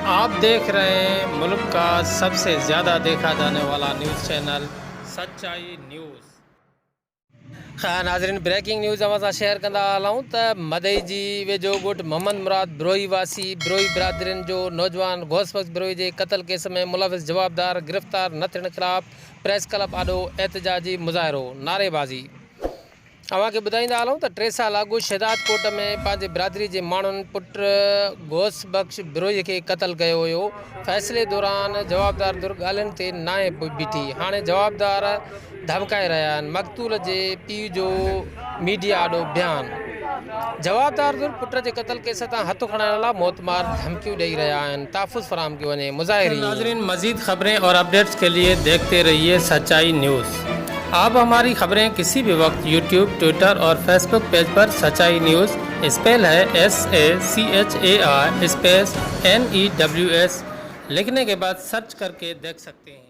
आप देख रहे हैं मुल्क का सबसे ज़्यादा देखा जाने वाला न्यूज़ चैनल सच्चाई न्यूज़। नाज़रीन, ब्रेकिंग न्यूज़ असां शेयर कंदा हलूं त मदई जी वेझो ॻोठ मोहम्मद मुराद ब्रोही वासी ब्रोही बिरादरीन जो नौजवान गौसबख्श ब्रोही जे क़त्ल केस में मुलविस जवाबदार गिरफ़्तार न थियण ख़िलाफ़ प्रेस क्लब आॾो एहतजाजी मुज़ाहिरो नारेबाज़ी। अव्हां खे ॿुधाईंदा हलूं त 3 साल अॻु शहदाद कोट में पंहिंजे बिरादरी जे माण्हुनि पुट गौसबख्श ब्रोही खे क़त्ल कयो हुयो। फ़ैसिले दौरान जवाबदार दुर ॻाल्हियुनि ते नाहे बीठी। हाणे जवाबदार धमकाए रहिया आहिनि। मक़तूल जे पीउ जो मीडिया आॾो बयान। जवाबदार दुर पुट जे क़त्ल केस तां हथ खणाइण लाइ मौतमार धमकियूं ॾेई रहिया आहिनि। तहफ़ुज़ फराहम कयो वञे। मुज़ाहिरीन। नाज़रीन, मज़ीद खबरें और अपडेट्स के लिए देखते रहिए सच्चाई न्यूज़। आप हमारी खबरें किसी भी वक्त यूट्यूब, ट्विटर और फेसबुक पेज पर सच्चाई न्यूज़ स्पेल है SACHAI स्पेस NEWS लिखने के बाद सर्च करके देख सकते हैं।